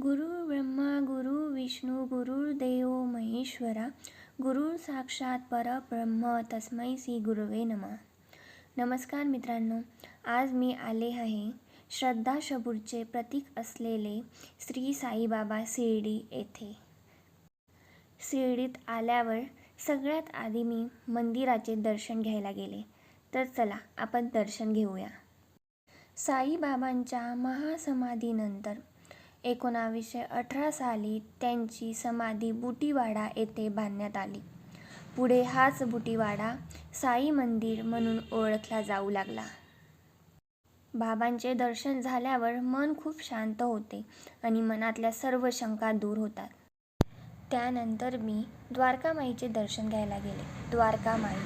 गुरुर् ब्रह्मा गुरु विष्णू गुरुर्देव महेश्वरा गुरुर साक्षात परब्रह्म तस्मै श्री गुरुवे नमः. नमस्कार मित्रांनो, आज मी आले आहे श्रद्धा शबूरचे प्रतीक असलेले श्री साईबाबा शिर्डी येथे. शिर्डीत आल्यावर सगळ्यात आधी मी मंदिराचे दर्शन घ्यायला गेले. तर चला आपण दर्शन घेऊया. साईबाबांच्या महासमाधीनंतर 1918 साली त्यांची समाधी बुटीवाडा येथे बांधण्यात आली. पुढे हाच बुटीवाडा साई मंदिर म्हणून ओळखला जाऊ लागला. बाबांचे दर्शन झाल्यावर मन खूप शांत होते आणि मनातल्या सर्व शंका दूर होतात. त्यानंतर मी द्वारकामाईचे दर्शन घ्यायला गेले. द्वारकामाई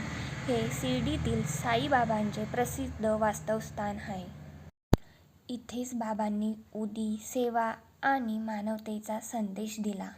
हे शिर्डीतील साईबाबांचे प्रसिद्ध वास्तवस्थान आहे. इथेच बाबांनी उदी, सेवा आणि मानवतेचा संदेश दिला.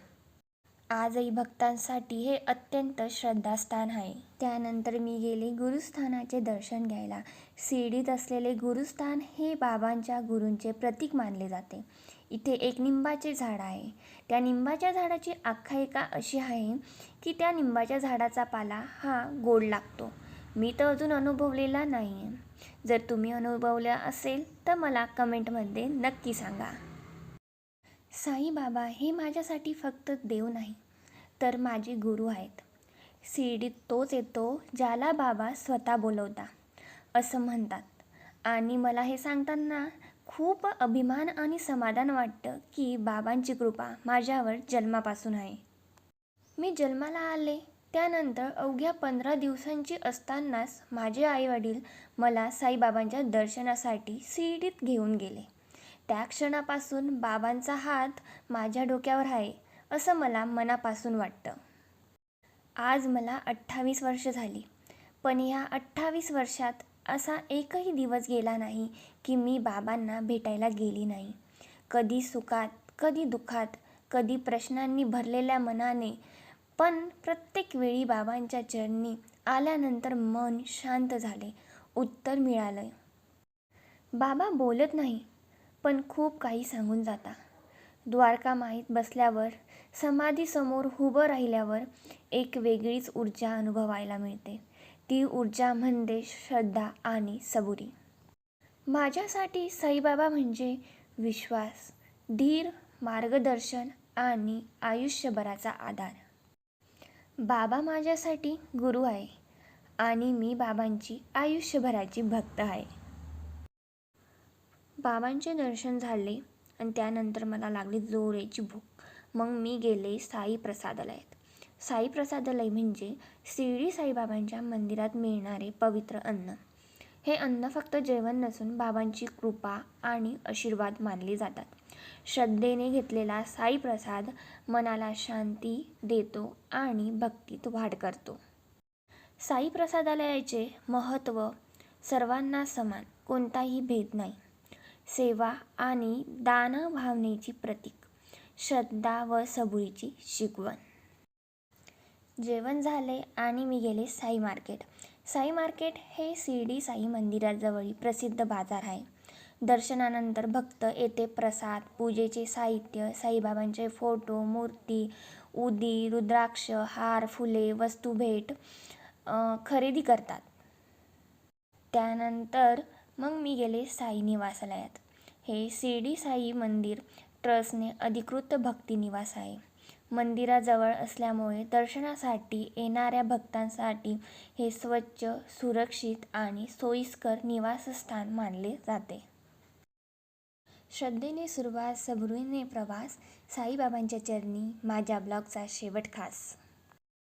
आजही भक्तांसाठी हे अत्यंत श्रद्धास्थान आहे. त्यानंतर मी गेले गुरुस्थानाचे दर्शन घ्यायला. शिर्डीत असलेले गुरुस्थान हे बाबांच्या गुरूंचे प्रतीक मानले जाते. इथे एक निंबाचे झाड आहे. त्या निंबाच्या झाडाची आख्यायिका अशी आहे की त्या निंबाच्या झाडाचा पाला हा गोड लागतो. मी तर अजून अनुभवलेला नाही आहे. जर तुम्ही अनुभवला असेल तर मला कमेंटमध्ये नक्की सांगा. साईबाबा हे माझ्यासाठी फक्त देव नाही तर माझे गुरु आहेत. शिर्डीत तोच येतो ज्याला बाबा स्वतः बोलवता असं म्हणतात. आणि मला हे सांगताना खूप अभिमान आणि समाधान वाटतं की बाबांची कृपा माझ्यावर जन्मापासून आहे. मी जन्माला आले त्यानंतर अवघ्या 15 दिवसांची असतानाच माझे आईवडील मला साईबाबांच्या दर्शनासाठी शिर्डीत घेऊन गेले. त्या क्षणापासून बाबांचा हात माझ्या डोक्यावर आहे असं मला मनापासून वाटतं. आज मला 28 वर्ष झाली, पण या 28 वर्षात असा एकही दिवस गेला नाही की मी बाबांना भेटायला गेली नाही. कधी सुखात, कधी दुःखात, कधी प्रश्नांनी भरलेल्या मनाने, पण प्रत्येक वेळी बाबांच्या चरणी आल्यानंतर मन शांत झाले, उत्तर मिळालं. बाबा बोलत नाही पण खूप काही सांगून जाता. द्वारकामाईत बसल्यावर, समाधीसमोर उभं राहिल्यावर एक वेगळीच ऊर्जा अनुभवायला मिळते. ती ऊर्जा म्हणजे श्रद्धा आणि सबुरी. माझ्यासाठी साईबाबा म्हणजे विश्वास, धीर, मार्गदर्शन आणि आयुष्यभराचा आधार. बाबा माझ्यासाठी गुरु आहे आणि मी बाबांची आयुष्यभराची भक्त आहे. बाबांचे दर्शन झाले आणि त्यानंतर मला लागली जोराची भूक. मग मी गेले साई प्रसादालयात. साई प्रसादालय म्हणजे शिर्डी साईबाबांच्या मंदिरात मिळणारे पवित्र अन्न. हे अन्न फक्त जेवण नसून बाबांची कृपा आणि आशीर्वाद मानले जातात. श्रद्धेने घेतलेला साई प्रसाद मनाला शांती देतो आणि भक्तीत वाढ करतो. साई प्रसादालयाचे महत्त्व सर्वांना समान, कोणताही भेद नाही. सेवा आणि दानभावनेची प्रतीक, श्रद्धा व सबुरीची शिकवण. जेवण झाले आणि मी गेले साई मार्केट. साई मार्केट हे शिर्डी साई मंदिराजवळील प्रसिद्ध बाजार आहे. दर्शनानंतर भक्त येथे प्रसाद, पूजेचे साहित्य, साईबाबांचे फोटो, मूर्ती, उदी, रुद्राक्ष, हार, फुले, वस्तू भेट खरेदी करतात. त्यानंतर मग मी गेले साई निवासालयात. हे शिर्डी साई मंदिर ट्रस्टने अधिकृत भक्ती निवास आहे. मंदिराजवळ असल्यामुळे दर्शनासाठी येणाऱ्या भक्तांसाठी हे स्वच्छ, सुरक्षित आणि सोयीस्कर निवासस्थान मानले जाते. श्रद्धेने सुरुवात, सबुरीने प्रवास. साईबाबांच्या चरणी माझ्या ब्लॉगचा शेवट खास.